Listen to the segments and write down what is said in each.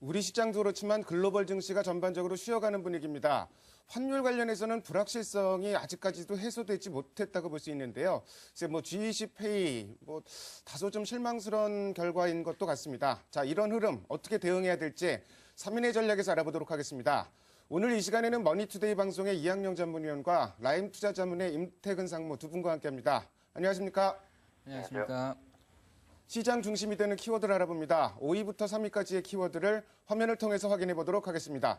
우리 시장도 그렇지만 글로벌 증시가 전반적으로 쉬어가는 분위기입니다. 환율 관련해서는 불확실성이 아직까지도 해소되지 못했다고 볼 수 있는데요. 이제 G20 회의, 다소 좀 실망스러운 결과인 것도 같습니다. 자, 이런 흐름 어떻게 대응해야 될지 3인의 전략에서 알아보도록 하겠습니다. 오늘 이 시간에는 머니투데이 방송의 이학영 전문위원과 라임 투자자문의 임태근 상무 두 분과 함께합니다. 안녕하십니까? 안녕하십니까? 시장 중심이 되는 키워드를 알아봅니다. 5위부터 3위까지의 키워드를 화면을 통해서 확인해 보도록 하겠습니다.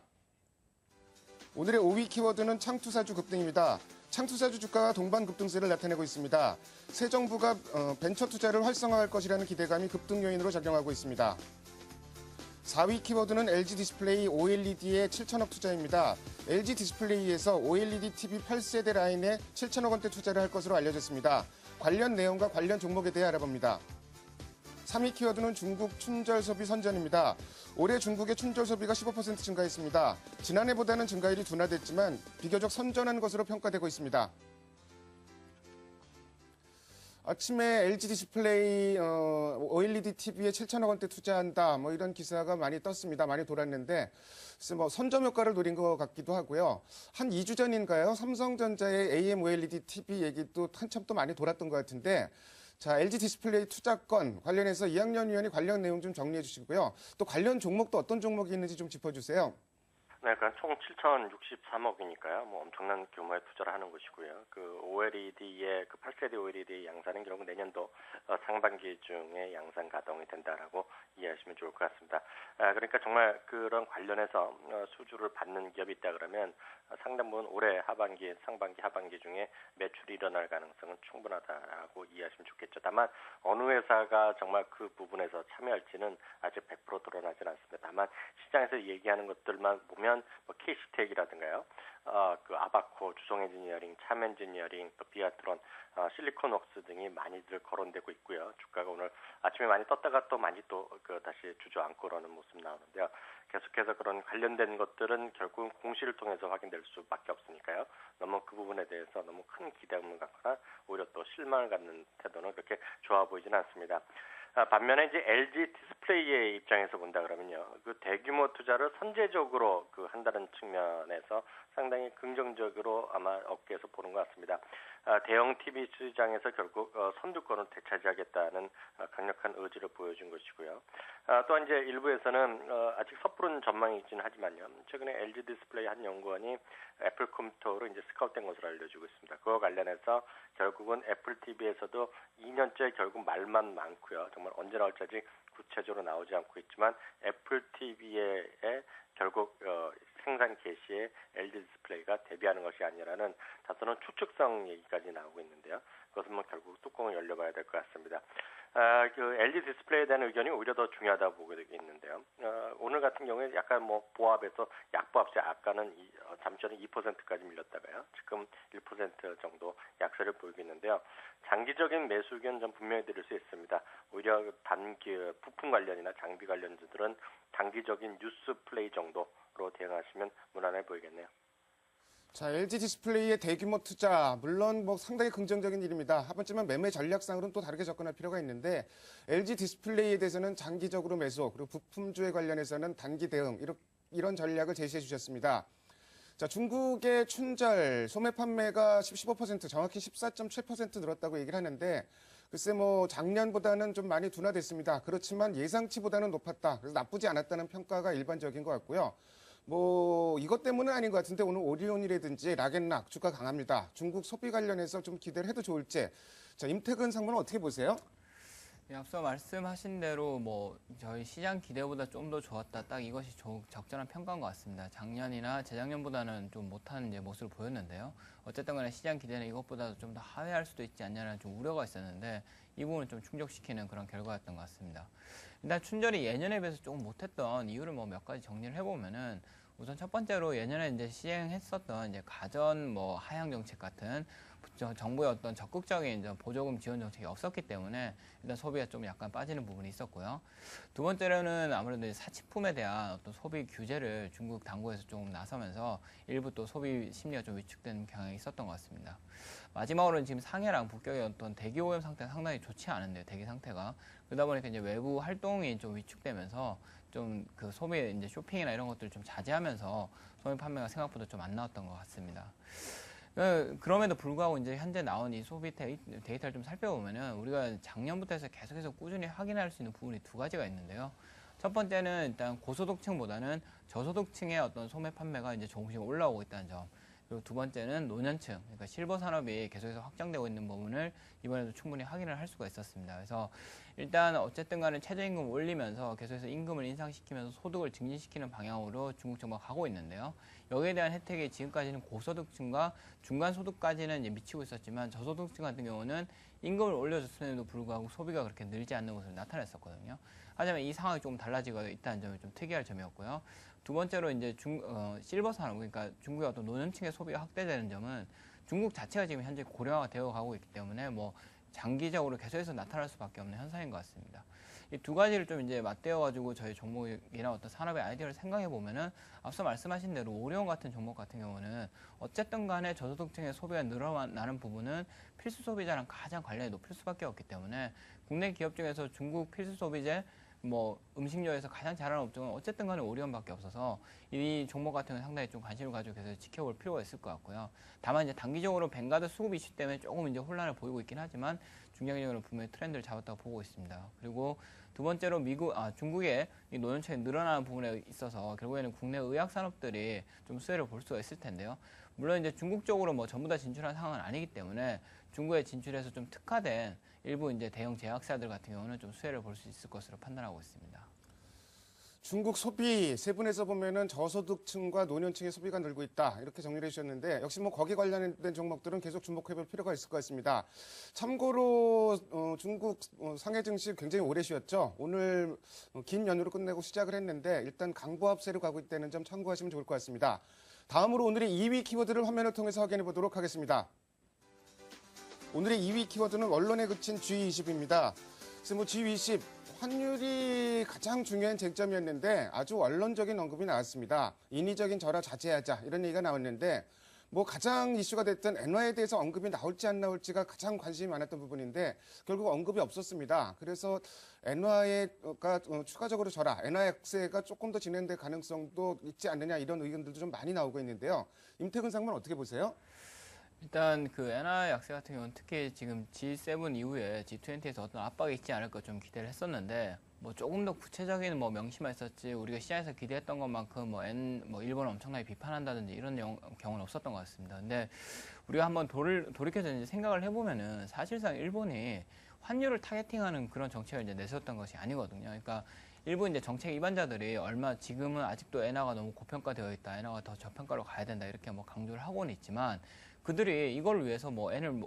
오늘의 5위 키워드는 창투사주 급등입니다. 창투사주 주가가 동반 급등세를 나타내고 있습니다. 새 정부가 벤처 투자를 활성화할 것이라는 기대감이 급등 요인으로 작용하고 있습니다. 4위 키워드는 LG 디스플레이 OLED의 7천억 투자입니다. LG 디스플레이에서 OLED TV 8세대 라인에 7천억 원대 투자를 할 것으로 알려졌습니다. 관련 내용과 관련 종목에 대해 알아봅니다. 3위 키워드는 중국 춘절 소비 선전입니다. 올해 중국의 춘절 소비가 15% 증가했습니다. 지난해보다는 증가율이 둔화됐지만 비교적 선전한 것으로 평가되고 있습니다. 아침에 LG 디스플레이 OLED TV에 7천억 원대 투자한다 이런 기사가 많이 떴습니다. 많이 돌았는데 선점 효과를 노린 것 같기도 하고요. 한 2주 전인가요? 삼성전자의 AMOLED TV 얘기도 한참 또 많이 돌았던 것 같은데 자, LG 디스플레이 투자건 관련해서 이학년 위원이 관련 내용 좀 정리해 주시고요. 또 관련 종목도 어떤 종목이 있는지 좀 짚어주세요. 네, 그러니까 총 7,063억이니까요. 엄청난 규모의 투자를 하는 것이고요. 그 OLED의 8세대 OLED 양산은 결국 내년도 상반기 중에 양산 가동이 된다라고 이해하시면 좋을 것 같습니다. 그러니까 정말 그런 관련해서 수주를 받는 기업이 있다 그러면 상당 부분 올해 하반기, 상반기, 하반기 중에 매출이 일어날 가능성은 충분하다라고 이해하시면 좋겠죠. 다만 어느 회사가 정말 그 부분에서 참여할지는 아직 100% 드러나진 않습니다. 다만 시장에서 얘기하는 것들만 보면 KC텍이라든가요, 그 아바코, 주성엔지니어링, 참엔지니어링, 또 비아트론, 실리콘웍스 등이 많이들 거론되고 있고요. 주가가 오늘 아침에 많이 떴다가 또 많이 다시 주저앉고 그러는 모습 나오는데요. 계속해서 그런 관련된 것들은 결국 공시를 통해서 확인될 수밖에 없으니까요. 너무 그 부분에 대해서 너무 큰 기대감을 갖거나 오히려 또 실망을 갖는 태도는 그렇게 좋아 보이지는 않습니다. 반면에 이제 LG 디스플레이의 입장에서 본다 그러면요, 그 대규모 투자를 선제적으로 한다는 측면에서 상당히 긍정적으로 아마 업계에서 보는 것 같습니다. 대형 TV 시장에서 결국 선두권을 되차지하겠다는 강력한 의지를 보여준 것이고요. 또한 이제 일부에서는 아직 섣부른 전망이 있지는 하지만요, 최근에 LG 디스플레이 한 연구원이 애플 컴퓨터로 이제 스카웃된 것으로 알려지고 있습니다. 그와 관련해서 결국은 애플 TV에서도 2년째 결국 말만 많고요. 정말 언제 나올지 아직 구체적으로 나오지 않고 있지만 애플 TV에 결국 생산 개시에 LG 디스플레이가 대비하는 것이 아니라는 다소는 추측성 얘기까지 나오고 있는데요. 그것은 결국 뚜껑을 열려봐야 될 것 같습니다. LG 디스플레이에 대한 의견이 오히려 더 중요하다고 보고 있는데요. 오늘 같은 경우에 약간 보합에서 약보합세 아까는 잠시 전에 2%까지 밀렸다가요. 지금 1% 정도 약세를 보이고 있는데요. 장기적인 매수 의견 좀 분명히 드릴 수 있습니다. 오히려 단기 부품 관련이나 장비 관련주들은 단기적인 뉴스 플레이 정도로 대응하시면 무난해 보이겠네요. 자, LG 디스플레이의 대규모 투자, 물론 상당히 긍정적인 일입니다. 하지만 매매 전략상으로는 또 다르게 접근할 필요가 있는데 LG 디스플레이에 대해서는 장기적으로 매수, 그리고 부품주에 관련해서는 단기 대응, 이런 전략을 제시해 주셨습니다. 자, 중국의 춘절 소매 판매가 15%, 정확히 14.7% 늘었다고 얘기를 하는데 글쎄 작년보다는 좀 많이 둔화됐습니다. 그렇지만 예상치보다는 높았다. 그래서 나쁘지 않았다는 평가가 일반적인 것 같고요. 이것 때문은 아닌 것 같은데 오늘 오리온이라든지 락앤락 주가 강합니다. 중국 소비 관련해서 좀 기대를 해도 좋을지. 자, 임태근 상무는 어떻게 보세요? 네, 앞서 말씀하신 대로 저희 시장 기대보다 좀 더 좋았다. 딱 이것이 적절한 평가인 것 같습니다. 작년이나 재작년보다는 좀 못한 모습을 보였는데요. 어쨌든 간에 시장 기대는 이것보다도 좀 더 하회할 수도 있지 않냐는 좀 우려가 있었는데 이 부분을 좀 충족시키는 그런 결과였던 것 같습니다. 일단 춘절이 예년에 비해서 조금 못했던 이유를 몇 가지 정리를 해보면은 우선 첫 번째로 예년에 이제 시행했었던 가전 하향 정책 같은 정부의 어떤 적극적인 이제 보조금 지원 정책이 없었기 때문에 일단 소비가 좀 약간 빠지는 부분이 있었고요. 두 번째로는 아무래도 사치품에 대한 어떤 소비 규제를 중국 당국에서 조금 나서면서 일부 또 소비 심리가 좀 위축되는 경향이 있었던 것 같습니다. 마지막으로는 지금 상해랑 북경의 어떤 대기 오염 상태가 상당히 좋지 않은데요, 대기 상태가. 그러다 보니까 이제 외부 활동이 좀 위축되면서 좀 그 소비 이제 쇼핑이나 이런 것들을 좀 자제하면서 소비 판매가 생각보다 좀 안 나왔던 것 같습니다. 그럼에도 불구하고 이제 현재 나온 이 소비 데이터를 좀 살펴보면은 우리가 작년부터 해서 계속해서 꾸준히 확인할 수 있는 부분이 두 가지가 있는데요. 첫 번째는 일단 고소득층보다는 저소득층의 어떤 소매 판매가 이제 조금씩 올라오고 있다는 점. 그리고 두 번째는 노년층, 그러니까 실버 산업이 계속해서 확장되고 있는 부분을 이번에도 충분히 확인을 할 수가 있었습니다. 그래서 일단 어쨌든 간에 최저임금 올리면서 계속해서 임금을 인상시키면서 소득을 증진시키는 방향으로 중국 정부가 가고 있는데요. 여기에 대한 혜택이 지금까지는 고소득층과 중간소득까지는 이제 미치고 있었지만 저소득층 같은 경우는 임금을 올려줬음에도 불구하고 소비가 그렇게 늘지 않는 것으로 나타났었거든요. 하지만 이 상황이 조금 달라지고 있다는 점이 좀 특이할 점이었고요. 두 번째로 이제 실버 산업, 그러니까 중국의 어떤 노년층의 소비가 확대되는 점은 중국 자체가 지금 현재 고령화가 되어 가고 있기 때문에 뭐 장기적으로 계속해서 나타날 수밖에 없는 현상인 것 같습니다. 이 두 가지를 좀 이제 맞대어가지고 저희 종목이나 어떤 산업의 아이디어를 생각해 보면은 앞서 말씀하신 대로 오리온 같은 종목 같은 경우는 어쨌든 간에 저소득층의 소비가 늘어나는 부분은 필수 소비자랑 가장 관련이 높을 수밖에 없기 때문에 국내 기업 중에서 중국 필수 소비재 뭐 음식료에서 가장 잘하는 업종은 어쨌든 간에 오리온밖에 없어서 이 종목 같은 경우는 상당히 좀 관심을 가지고 계속 지켜볼 필요가 있을 것 같고요. 다만 이제 단기적으로 뱅가드 수급 이슈 때문에 조금 이제 혼란을 보이고 있긴 하지만 중장기적으로 분명히 트렌드를 잡았다고 보고 있습니다. 그리고 두 번째로 중국의 이 노년층이 늘어나는 부분에 있어서 결국에는 국내 의학 산업들이 좀 수혜를 볼 수가 있을 텐데요. 물론 이제 중국 쪽으로 뭐 전부 다 진출한 상황은 아니기 때문에 중국에 진출해서 좀 특화된 일부 이제 대형 제약사들 같은 경우는 좀 수혜를 볼 수 있을 것으로 판단하고 있습니다. 중국 소비 세분에서 보면은 저소득층과 노년층의 소비가 늘고 있다 이렇게 정리를 해주셨는데 역시 뭐 거기 관련된 종목들은 계속 주목해볼 필요가 있을 것 같습니다. 참고로 중국 상해 증시 굉장히 오래 쉬었죠. 오늘 긴 연휴로 끝내고 시작을 했는데 일단 강보합세로 가고 있다는 점 참고하시면 좋을 것 같습니다. 다음으로 오늘의 2위 키워드를 화면을 통해서 확인해 보도록 하겠습니다. 오늘의 2위 키워드는 언론에 그친 G20입니다. 그래서 뭐 G20 환율이 가장 중요한 쟁점이었는데 아주 원론적인 언급이 나왔습니다. 인위적인 절하 자제하자 이런 얘기가 나왔는데 뭐 가장 이슈가 됐던 엔화에 대해서 언급이 나올지 안 나올지가 가장 관심이 많았던 부분인데 결국 언급이 없었습니다. 그래서 엔화가 추가적으로 절하, 엔화 약세가 조금 더 진행될 가능성도 있지 않느냐 이런 의견들도 좀 많이 나오고 있는데요. 임태근 상무는 어떻게 보세요? 일단 그 엔화 약세 같은 경우는 특히 지금 G7 이후에 G20에서 어떤 압박이 있지 않을까 좀 기대를 했었는데 뭐 조금 더 구체적인 뭐 명시만 있었지 우리가 시장에서 기대했던 것만큼 뭐 일본을 엄청나게 비판한다든지 이런 경우는 없었던 것 같습니다. 근데 우리가 한번 돌이켜서 이제 생각을 해보면은 사실상 일본이 환율을 타겟팅하는 그런 정책을 이제 내세웠던 것이 아니거든요. 그러니까 일부 이제 정책 위반자들이 지금은 아직도 엔화가 너무 고평가되어 있다, 엔화가 더 저평가로 가야 된다 이렇게 뭐 강조를 하고는 있지만 그들이 이걸 위해서 뭐 엔을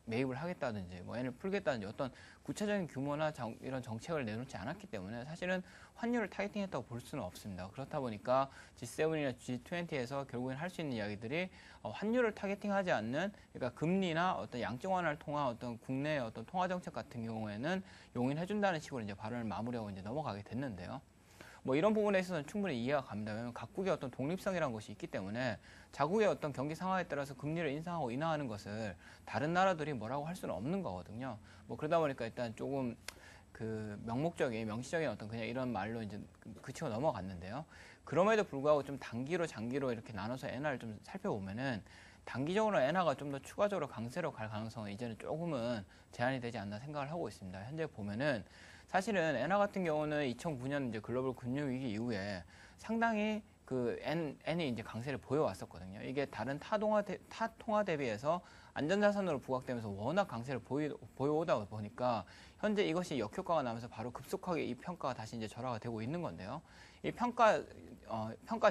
매입을 하겠다든지 뭐 엔을 풀겠다든지 어떤 구체적인 규모나 이런 정책을 내놓지 않았기 때문에 사실은 환율을 타겟팅했다고 볼 수는 없습니다. 그렇다 보니까 G7이나 G20에서 결국엔 할 수 있는 이야기들이 환율을 타겟팅하지 않는 그러니까 금리나 어떤 양적 완화를 통한 어떤 국내의 어떤 통화 정책 같은 경우에는 용인해준다는 식으로 이제 발언을 마무리하고 이제 넘어가게 됐는데요. 뭐 이런 부분에 있어서는 충분히 이해가 갑니다. 왜냐하면 각국의 어떤 독립성이라는 것이 있기 때문에 자국의 어떤 경기 상황에 따라서 금리를 인상하고 인하하는 것을 다른 나라들이 뭐라고 할 수는 없는 거거든요. 뭐 그러다 보니까 일단 조금 그 명시적인 어떤 그냥 이런 말로 이제 그치고 넘어갔는데요. 그럼에도 불구하고 좀 단기로 장기로 이렇게 나눠서 엔화를 좀 살펴보면은 단기적으로 엔화가 좀 더 추가적으로 강세로 갈 가능성은 이제는 조금은 제한이 되지 않나 생각을 하고 있습니다. 현재 보면은 사실은 엔화 같은 경우는 2009년 이제 글로벌 금융위기 이후에 상당히 그 엔이 이제 강세를 보여왔었거든요. 이게 다른 타 통화 대비해서 안전자산으로 부각되면서 워낙 강세를 보여오다 보니까 현재 이것이 역효과가 나면서 바로 급속하게 이 평가가 다시 이제 절하가 되고 있는 건데요. 이 평가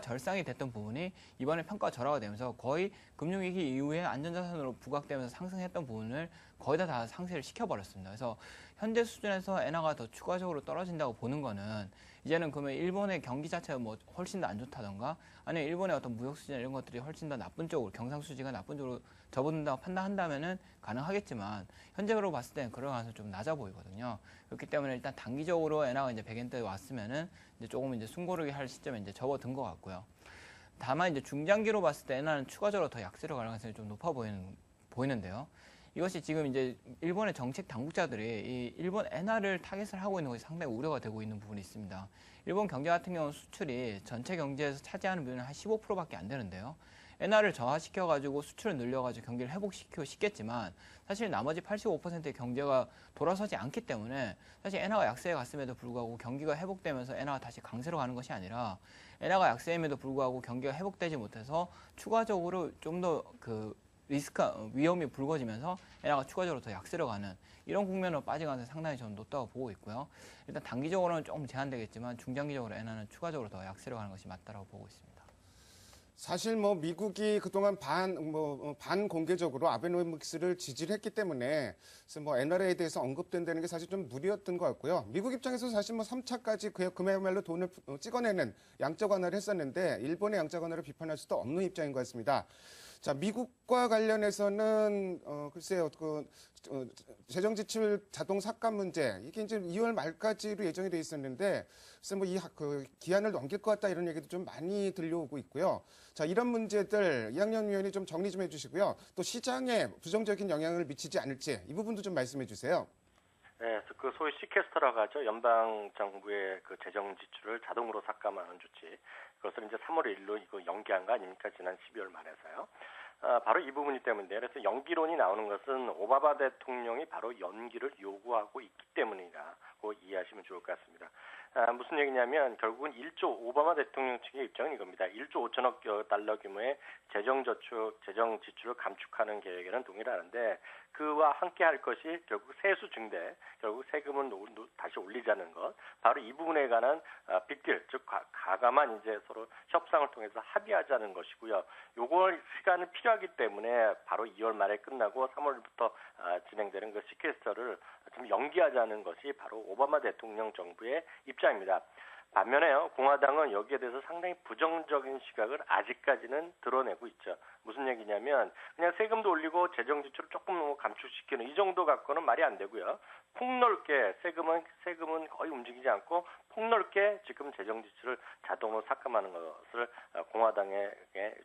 절상이 됐던 부분이 이번에 평가 절하가 되면서 거의 금융위기 이후에 안전자산으로 부각되면서 상승했던 부분을 거의 다 상쇄를 시켜버렸습니다. 그래서 현재 수준에서 엔화가 더 추가적으로 떨어진다고 보는 거는 이제는 그러면 일본의 경기 자체가 뭐 훨씬 더 안 좋다던가 아니면 일본의 어떤 무역 수지나 이런 것들이 훨씬 더 나쁜 쪽으로 경상수지가 나쁜 쪽으로 접어든다고 판단한다면은 가능하겠지만 현재로 봤을 때는 그럴 가능성이 좀 낮아 보이거든요. 그렇기 때문에 일단 단기적으로 엔화가 이제 100엔대에 왔으면은 이제 조금 이제 숨고르기 할 시점에 이제 접어든 것 같고요. 다만 이제 중장기로 봤을 때 엔화는 추가적으로 더 약세로 갈 가능성이 좀 높아 보이는데요. 이것이 지금 이제 일본의 정책 당국자들이 이 일본 엔화를 타겟을 하고 있는 것이 상당히 우려가 되고 있는 부분이 있습니다. 일본 경제 같은 경우는 수출이 전체 경제에서 차지하는 비율은 한 15%밖에 안 되는데요. 엔화를 저하시켜가지고 수출을 늘려가지고 경기를 회복시키고 싶겠지만 사실 나머지 85%의 경제가 돌아서지 않기 때문에 사실 엔화가 약세에 갔음에도 불구하고 경기가 회복되면서 엔화가 다시 강세로 가는 것이 아니라 엔화가 약세임에도 불구하고 경기가 회복되지 못해서 추가적으로 좀 더 위험이 불거지면서 엔화가 추가적으로 더 약세로 가는 이런 국면으로 빠질 가능성이 상당히 저는 높다고 보고 있고요. 일단 단기적으로는 조금 제한되겠지만 중장기적으로 엔화는 추가적으로 더 약세로 가는 것이 맞다고 보고 있습니다. 사실 뭐 미국이 그동안 반공개적으로 아베노믹스를 지지를 했기 때문에 그래서 뭐 엔화에 대해서 언급된다는 게 사실 좀 무리였던 것 같고요. 미국 입장에서 사실 뭐 3차까지 그야말로 돈을 찍어내는 양적 완화를 했었는데 일본의 양적 완화를 비판할 수도 없는 입장인 것 같습니다. 자, 미국과 관련해서는 글쎄요, 재정 지출 자동 삭감 문제 이게 이제 2월 말까지로 예정이 돼 있었는데, 그래서 뭐 기한을 넘길 것 같다 이런 얘기도 좀 많이 들려오고 있고요. 자, 이런 문제들 이학년 위원이 좀 정리 좀 해주시고요. 또 시장에 부정적인 영향을 미치지 않을지 이 부분도 좀 말씀해 주세요. 네, 그 소위 시퀘스터라고 하죠. 연방 정부의 그 재정 지출을 자동으로 삭감하는 조치. 그것을 이제 3월 1일로 이거 연기한 거 아닙니까? 지난 12월 말에서요. 바로 이 부분이 때문인데요. 그래서 연기론이 나오는 것은 오바마 대통령이 바로 연기를 요구하고 있기 때문이라고 이해하시면 좋을 것 같습니다. 무슨 얘기냐면 결국은 오바마 대통령 측의 입장은 이겁니다. 1조 5천억 달러 규모의 재정 지출을 감축하는 계획에는 동의를 하는데 그와 함께 할 것이 결국 세수 증대, 결국 세금을 다시 올리자는 것, 바로 이 부분에 관한 빅딜, 즉 가감한 이제 서로 협상을 통해서 합의하자는 것이고요. 요걸 시간이 필요하기 때문에 바로 2월 말에 끝나고 3월부터 진행되는 그 시퀘스터를 좀 연기하자는 것이 바로 오바마 대통령 정부의 입장입니다. 반면에요, 공화당은 여기에 대해서 상당히 부정적인 시각을 아직까지는 드러내고 있죠. 무슨 얘기냐면 그냥 세금도 올리고 재정 지출을 조금 감축시키는 이 정도 갖고는 말이 안 되고요. 폭넓게 세금은 거의 움직이지 않고 폭넓게 지금 재정 지출을 자동으로 삭감하는 것을 공화당의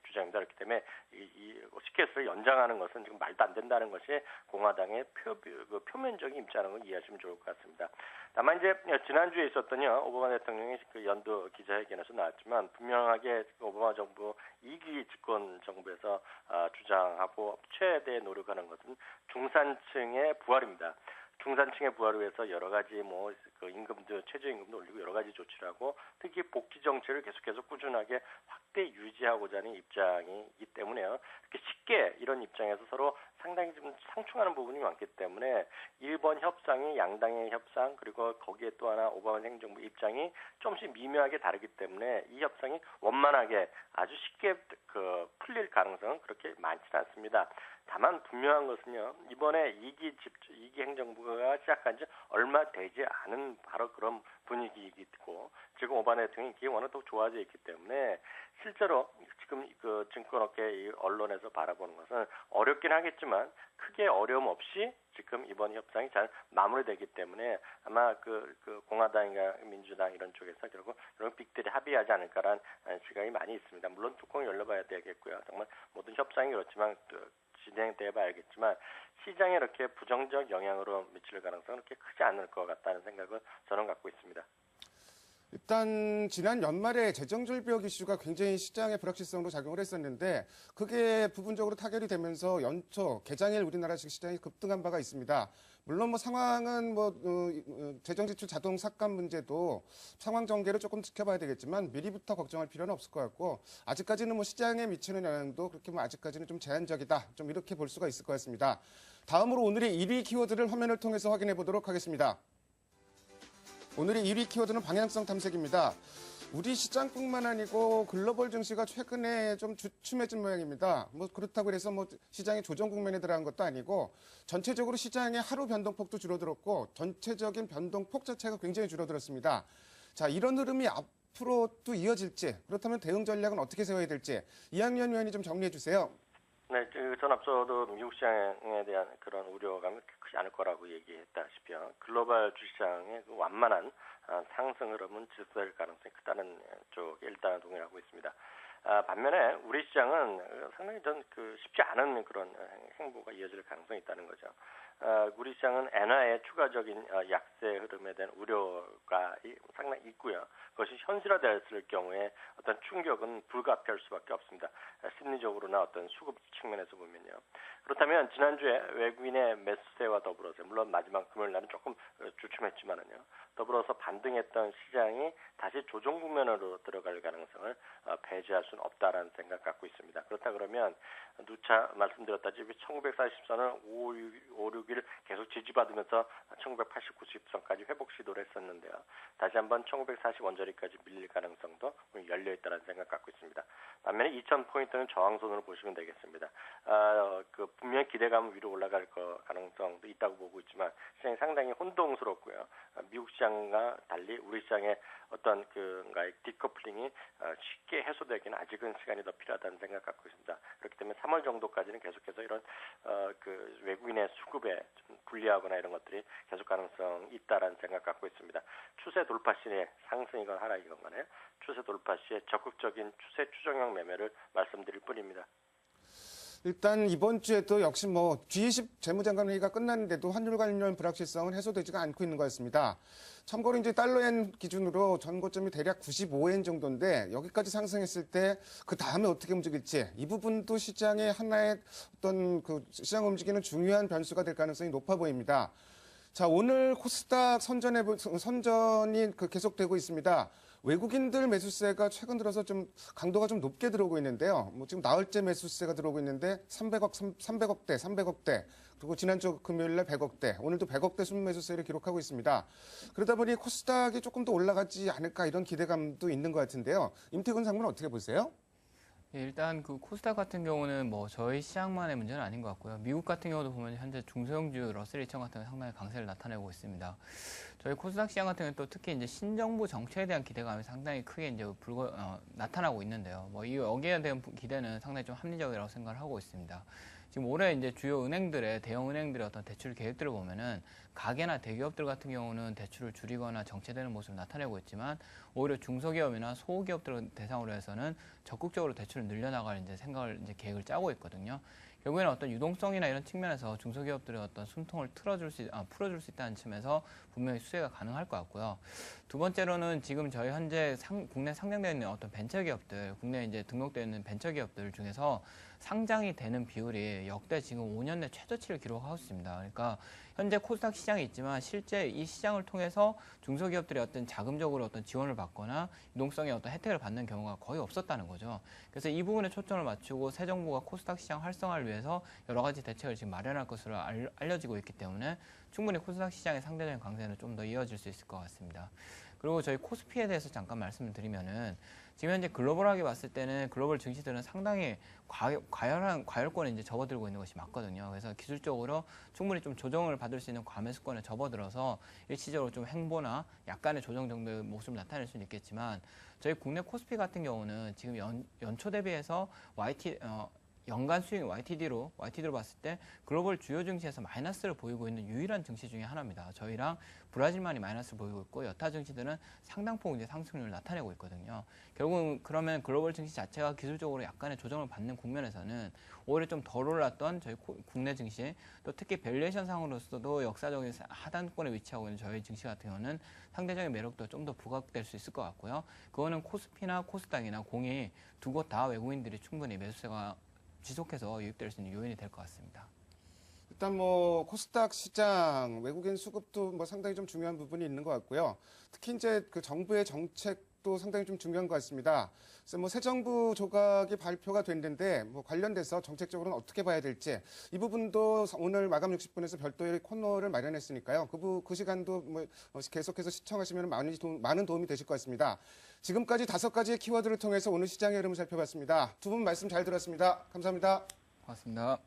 주장입니다. 그렇기 때문에 이 시퀘스를 연장하는 것은 지금 말도 안 된다는 것이 공화당의 표면적인 입장인 걸 이해하시면 좋을 것 같습니다. 다만 이제 지난주에 있었던요, 오바마 대통령의 그 연도 기자회견에서 나왔지만 분명하게 오바마 정부 2기 집권 정부에서 주장하고 최대 노력하는 것은 중산층의 부활입니다. 중산층의 부활을 위해서 여러 가지 임금도 최저임금도 올리고 여러 가지 조치를 하고 특히 복지 정책을 계속해서 꾸준하게 확대 유지하고자 하는 입장이기 때문에요. 이렇게 쉽게 이런 입장에서 서로 상당히 좀 상충하는 부분이 많기 때문에 일본 협상이 양당의 협상 그리고 거기에 또 하나 오바마 행정부 입장이 조금씩 미묘하게 다르기 때문에 이 협상이 원만하게 아주 쉽게 풀릴 가능성은 그렇게 많지는 않습니다. 다만 분명한 것은요, 이번에 2기 행정부가 시작한 지 얼마 되지 않은 바로 그런 분위기이고, 지금 오바마 대통령이 이게 워낙 또 좋아져 있기 때문에 실제로 지금 그 증권업계 언론에서 바라보는 것은 어렵긴 하겠지만 크게 어려움 없이 지금 이번 협상이 잘 마무리되기 때문에 아마 그 공화당이나 민주당 이런 쪽에서 결국 이런 빅들이 합의하지 않을까라는 시각이 많이 있습니다. 물론 뚜껑을 열려봐야 되겠고요. 정말 모든 협상이 그렇지만 진행돼 봐야겠지만 시장에 이렇게 부정적 영향으로 미칠 가능성은 그렇게 크지 않을 것 같다는 생각을 저는 갖고 있습니다. 일단 지난 연말에 재정절벽 이슈가 굉장히 시장의 불확실성으로 작용을 했었는데 그게 부분적으로 타결이 되면서 연초 개장일 우리나라 시장이 급등한 바가 있습니다. 물론 상황은 재정지출 자동 삭감 문제도 상황 전개를 조금 지켜봐야 되겠지만 미리부터 걱정할 필요는 없을 것 같고 아직까지는 시장에 미치는 영향도 그렇게 아직까지는 좀 제한적이다. 좀 이렇게 볼 수가 있을 것 같습니다. 다음으로 오늘의 1위 키워드를 화면을 통해서 확인해 보도록 하겠습니다. 오늘의 1위 키워드는 방향성 탐색입니다. 우리 시장뿐만 아니고 글로벌 증시가 최근에 좀 주춤해진 모양입니다. 그렇다고 해서 시장이 조정 국면에 들어간 것도 아니고 전체적으로 시장의 하루 변동폭도 줄어들었고 전체적인 변동폭 자체가 굉장히 줄어들었습니다. 자, 이런 흐름이 앞으로 또 이어질지, 그렇다면 대응 전략은 어떻게 세워야 될지 이학년 위원이 좀 정리해 주세요. 네, 전 앞서도 미국 시장에 대한 그런 우려감이 크지 않을 거라고 얘기했다시피요. 글로벌 주시장의 그 완만한 상승 흐름은 지속될 가능성이 크다는 쪽에 일단 동의하고 있습니다. 반면에 우리 시장은 상당히 쉽지 않은 그런 행보가 이어질 가능성이 있다는 거죠. 우리 시장은 엔화의 추가적인 약세 흐름에 대한 우려가 상당히 있고요. 그것이 현실화됐을 경우에 어떤 충격은 불가피할 수밖에 없습니다. 심리적으로나 어떤 수급 측면에서 보면요. 그렇다면 지난주에 외국인의 매수세와 더불어서 물론 마지막 금요일 날은 조금 주춤했지만은요. 더불어서 반등했던 시장이 다시 조정 국면으로 들어갈 가능성을 배제할 수는 없다라는 생각 갖고 있습니다. 그렇다 그러면 누차 말씀드렸다시피 1940선을 5, 6일 계속 지지받으면서 1980, 90선까지 회복 시도를 했었는데요. 다시 한번 1940 원저리까지 밀릴 가능성도 열려 있다는 생각 갖고 있습니다. 반면에 2000포인트는 저항선으로 보시면 되겠습니다. 분명히 기대감 위로 올라갈 가능성도 있다고 보고 있지만 시장이 상당히 혼동스럽고요. 미국 시장과 달리 우리 시장의 어떤 디커플링이 쉽게 해소되기는 아직은 시간이 더 필요하다는 생각 갖고 있습니다. 그렇기 때문에 3월 정도까지는 계속해서 이런 외국인의 수급에 좀 불리하거나 이런 것들이 계속 가능성이 있다라는 생각 갖고 있습니다. 추세 돌파 시에 상승이건 하락이건 간에 추세 돌파 시에 적극적인 추세 추정형 매매를 말씀드릴 뿐입니다. 일단 이번 주에도 역시 G20 재무장관 회의가 끝났는데도 환율 관련 불확실성은 해소되지가 않고 있는 것 같습니다. 참고로 이제 달러엔 기준으로 전고점이 대략 95엔 정도인데 여기까지 상승했을 때 그 다음에 어떻게 움직일지 이 부분도 시장의 하나의 어떤 시장 움직이는 중요한 변수가 될 가능성이 높아 보입니다. 자, 오늘 코스닥 선전이 계속되고 있습니다. 외국인들 매수세가 최근 들어서 좀 강도가 좀 높게 들어오고 있는데요. 지금 나흘째 매수세가 들어오고 있는데 300억대, 그리고 지난주 금요일날 100억대, 오늘도 100억대 순매수세를 기록하고 있습니다. 그러다 보니 코스닥이 조금 더 올라가지 않을까 이런 기대감도 있는 것 같은데요. 임태근 상무는 어떻게 보세요? 예, 일단 코스닥 같은 경우는 저희 시장만의 문제는 아닌 것 같고요. 미국 같은 경우도 보면 현재 중소형주 러셀 2000 같은 경우 상당히 강세를 나타내고 있습니다. 저희 코스닥 시장 같은 경우는 또 특히 이제 신정부 정책에 대한 기대감이 상당히 크게 이제 나타나고 있는데요. 여기에 대한 기대는 상당히 좀 합리적이라고 생각을 하고 있습니다. 지금 올해 이제 주요 은행들의 대형 은행들의 어떤 대출 계획들을 보면은 가계나 대기업들 같은 경우는 대출을 줄이거나 정체되는 모습을 나타내고 있지만 오히려 중소기업이나 소기업들을 대상으로 해서는 적극적으로 대출을 늘려나갈 계획을 짜고 있거든요. 결국에는 어떤 유동성이나 이런 측면에서 중소기업들의 어떤 숨통을 풀어줄 수 있다는 측면에서 분명히 수혜가 가능할 것 같고요. 두 번째로는 지금 저희 현재 국내 상장되어 있는 어떤 벤처기업들, 국내에 이제 등록되어 있는 벤처기업들 중에서 상장이 되는 비율이 역대 지금 5년 내 최저치를 기록하고 있습니다. 그러니까 현재 코스닥 시장이 있지만 실제 이 시장을 통해서 중소기업들이 어떤 자금적으로 어떤 지원을 받거나 유동성의 어떤 혜택을 받는 경우가 거의 없었다는 거죠. 그래서 이 부분에 초점을 맞추고 새 정부가 코스닥 시장 활성화를 위해서 여러 가지 대책을 지금 마련할 것으로 알려지고 있기 때문에 충분히 코스닥 시장의 상대적인 강세는 좀 더 이어질 수 있을 것 같습니다. 그리고 저희 코스피에 대해서 잠깐 말씀을 드리면은 지금 현재 글로벌하게 봤을 때는 글로벌 증시들은 상당히 과열권에 이제 접어들고 있는 것이 맞거든요. 그래서 기술적으로 충분히 좀 조정을 받을 수 있는 과매수권에 접어들어서 일시적으로 좀 행보나 약간의 조정 정도의 모습을 나타낼 수는 있겠지만 저희 국내 코스피 같은 경우는 지금 연초 대비해서 연간 수익 YTD로 봤을 때 글로벌 주요 증시에서 마이너스를 보이고 있는 유일한 증시 중에 하나입니다. 저희랑 브라질만이 마이너스를 보이고 있고 여타 증시들은 상당폭 이제 상승률을 나타내고 있거든요. 결국은 그러면 글로벌 증시 자체가 기술적으로 약간의 조정을 받는 국면에서는 오히려 좀 덜 올랐던 저희 국내 증시 또 특히 밸류에이션 상으로서도 역사적인 하단권에 위치하고 있는 저희 증시 같은 경우는 상대적인 매력도 좀 더 부각될 수 있을 것 같고요. 그거는 코스피나 코스닥이나 공이 두 곳 다 외국인들이 충분히 매수세가 지속해서 유입될 수 있는 요인이 될 것 같습니다. 일단 코스닥 시장 외국인 수급도 상당히 좀 중요한 부분이 있는 것 같고요. 특히 이제 정부의 정책도 상당히 좀 중요한 것 같습니다. 그래서 새 정부 조각이 발표가 됐는데 관련돼서 정책적으로는 어떻게 봐야 될지 이 부분도 오늘 마감 60분에서 별도의 코너를 마련했으니까요. 그 시간도 계속해서 시청하시면 많은 도움이 되실 것 같습니다. 지금까지 5가지의 키워드를 통해서 오늘 시장의 흐름을 살펴봤습니다. 두 분 말씀 잘 들었습니다. 감사합니다. 고맙습니다.